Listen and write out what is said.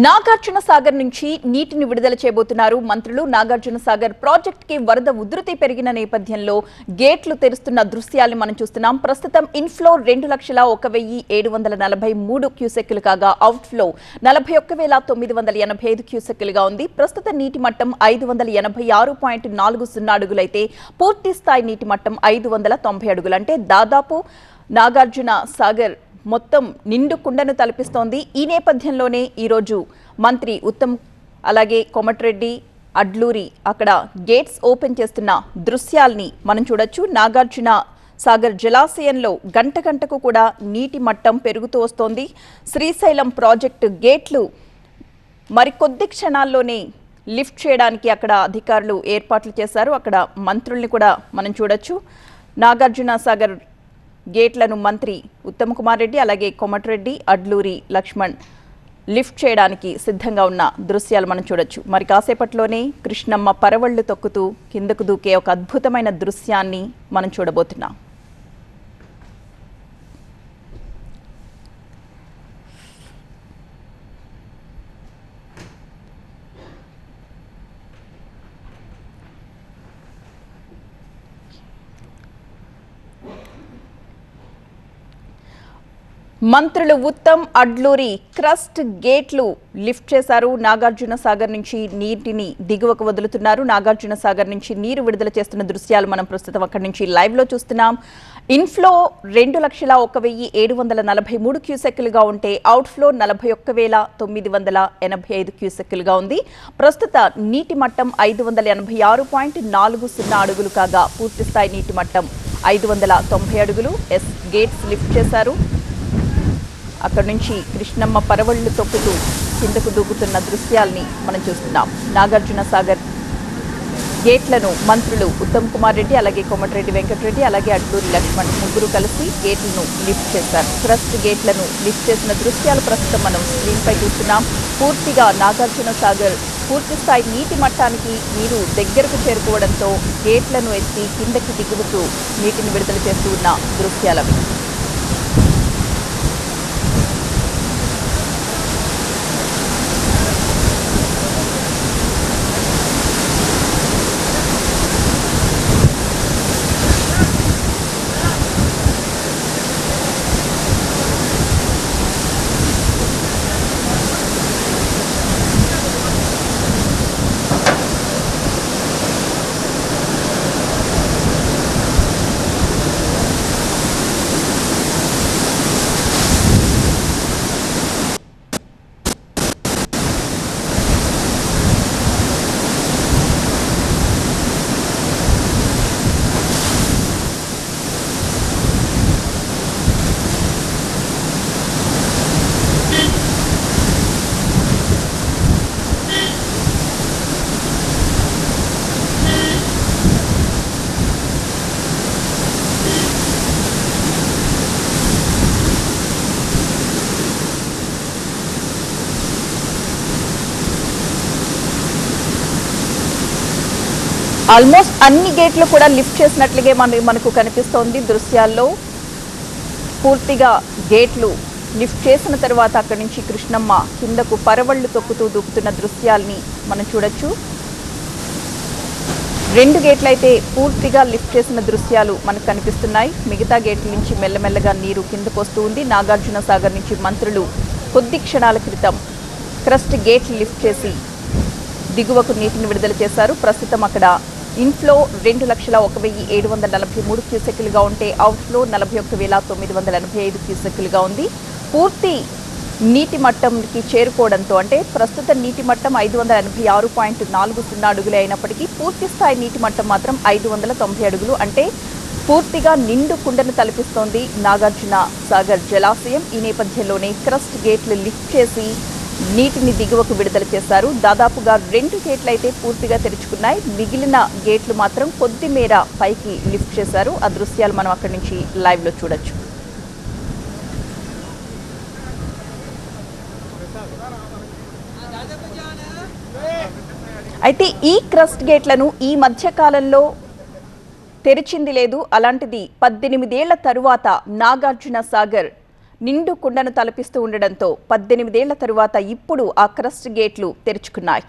నాగార్జున సాగర్ నుంచి నీటిని విడుదల చేయబోతున్నారు మంత్రులు. నాగార్జున సాగర్ ప్రాజెక్ట్ కి వరద ఉధృతి పెరిగిన నేపథ్యంలో గేట్లు తెరుస్తున్న దృశ్యాలను మనం చూస్తున్నాం. ప్రస్తుతం ఇన్ఫ్లో 2,01,743 క్యూసెక్కులు కాగా అవుట్ఫ్లో 41,985 క్యూసెక్కులుగా ఉంది. ప్రస్తుత నీటి మట్టం 586.40 అడుగులైతే పూర్తి స్థాయి నీటి మట్టం 590 అడుగులు. అంటే దాదాపు నాగార్జున సాగర్ మొత్తం నిండు కుండను తలపిస్తోంది. ఈ నేపథ్యంలోనే ఈరోజు మంత్రి ఉత్తమ్ అలాగే కోమటిరెడ్డి అడ్లూరి అక్కడ గేట్స్ ఓపెన్ చేస్తున్న దృశ్యాల్ని మనం చూడొచ్చు. నాగార్జున సాగర్ జలాశయంలో గంట గంటకు కూడా నీటి మట్టం పెరుగుతూ వస్తోంది. శ్రీశైలం ప్రాజెక్టు గేట్లు మరికొద్ది క్షణాల్లోనే లిఫ్ట్ చేయడానికి అక్కడ అధికారులు ఏర్పాట్లు చేశారు. అక్కడ మంత్రుల్ని కూడా మనం చూడొచ్చు. నాగార్జున సాగర్ గేట్లను మంత్రి ఉత్తమ్ కుమార్ రెడ్డి అలాగే కోమటిరెడ్డి అడ్లూరి లక్ష్మణ్ లిఫ్ట్ చేయడానికి సిద్ధంగా ఉన్న దృశ్యాలు మనం చూడొచ్చు. మరి కాసేపట్లోనే కృష్ణమ్మ పరవళ్లు తొక్కుతూ కిందకు దూకే ఒక అద్భుతమైన దృశ్యాన్ని మనం చూడబోతున్నాం. మంత్రులు ఉత్తమ్ అడ్లూరి క్రస్ట్ గేట్లు లిఫ్ట్ చేశారు. నాగార్జున సాగర్ నుంచి నీటిని దిగువకు వదులుతున్నారు. నాగార్జున సాగర్ నుంచి నీరు విడుదల చేస్తున్న దృశ్యాలు మనం ప్రస్తుతం అక్కడి నుంచి లైవ్ లో చూస్తున్నాం. ఇన్ఫ్లో 2,01,743 క్యూసెక్కులుగా ఉంటే అవుట్ఫ్లో 41,985 క్యూసెక్కులుగా ఉంది. ప్రస్తుత నీటి మట్టం 586.40 అడుగులు కాగా పూర్తి స్థాయి నీటి మట్టం 590 అడుగులు. గేట్స్ లిఫ్ట్ చేశారు. అక్కడి నుంచి కృష్ణమ్మ పరవళ్లు తొక్కుతూ కిందకు దూకుతున్న దృశ్యాల్ని మనం చూస్తున్నాం. నాగార్జున సాగర్ గేట్లను మంత్రులు ఉత్తమ్ కుమార్ రెడ్డి అలాగే కోమటిరెడ్డి వెంకటరెడ్డి అలాగే అడ్లూరి లక్ష్మణ్ ముగ్గురు కలిసి గేట్లను లిఫ్ట్ చేశారు. క్రస్ట్ గేట్లను లిఫ్ట్ చేసిన దృశ్యాలు ప్రస్తుతం మనం స్క్రీన్ పై చూస్తున్నాం. పూర్తిగా నాగార్జున సాగర్ పూర్తి స్థాయి నీటి మట్టానికి నీరు దగ్గరకు చేరుకోవడంతో గేట్లను ఎత్తి కిందకి దిగుతూ నీటిని విడుదల చేస్తూ ఉన్న దృశ్యాలవి. ఆల్మోస్ట్ అన్ని గేట్లు కూడా లిఫ్ట్ చేసినట్లుగే మనకు కనిపిస్తోంది దృశ్యాల్లో. పూర్తిగా గేట్లు లిఫ్ట్ చేసిన తర్వాత అక్కడి నుంచి కృష్ణమ్మ కిందకు పరవళ్లు తొక్కుతూ దూకుతున్న దృశ్యాల్ని మనం చూడొచ్చు. 2 గేట్లు అయితే పూర్తిగా లిఫ్ట్ చేసిన దృశ్యాలు మనకు కనిపిస్తున్నాయి. మిగతా గేట్ల నుంచి మెల్లమెల్లగా నీరు కిందకు వస్తూ ఉంది. నాగార్జున సాగర్ నుంచి మంత్రులు కొద్ది క్షణాల క్రితం క్రస్ట్ గేట్లు లిఫ్ట్ చేసి దిగువకు నీటిని విడుదల చేశారు. ప్రస్తుతం అక్కడ ఇన్ఫ్లో 2,01,743 క్యూసెక్కులుగా ఉంటే అవుట్ఫ్లో 41,985 క్యూసెక్కులుగా ఉంది. పూర్తి నీటి మట్టంకి చేరుకోవడంతో అంటే ప్రస్తుత నీటి మట్టం 586.40 అడుగులే అయినప్పటికీ పూర్తి స్థాయి నీటి మట్టం మాత్రం 590 అడుగులు. అంటే పూర్తిగా నిండు కుండను తలపిస్తోంది నాగార్జున సాగర్ జలాశయం. ఈ నేపథ్యంలోనే క్రస్ట్ గేట్లు లిఫ్ట్ చేసి నీటిని దిగువకు విడుదల చేశారు. దాదాపుగా 2 గేట్లు అయితే పూర్తిగా తెరుచుకున్నాయి. మిగిలిన గేట్లు మాత్రం కొద్ది మేర పైకి లిఫ్ట్ చేశారు. ఆ దృశ్యాలు మనం అక్కడి నుంచి లైవ్ లో చూడొచ్చు. అయితే ఈ క్రస్ట్ గేట్లను ఈ మధ్య కాలంలో తెరిచింది లేదు. అలాంటిది 18 ఏళ్ల తరువాత నాగార్జున సాగర్ నిండు కుండను తలపిస్తూ ఉండడంతో 18 ఏళ్ల తరువాత ఇప్పుడు ఆ క్రస్ట్ గేట్లు తెరుచుకున్నాయి.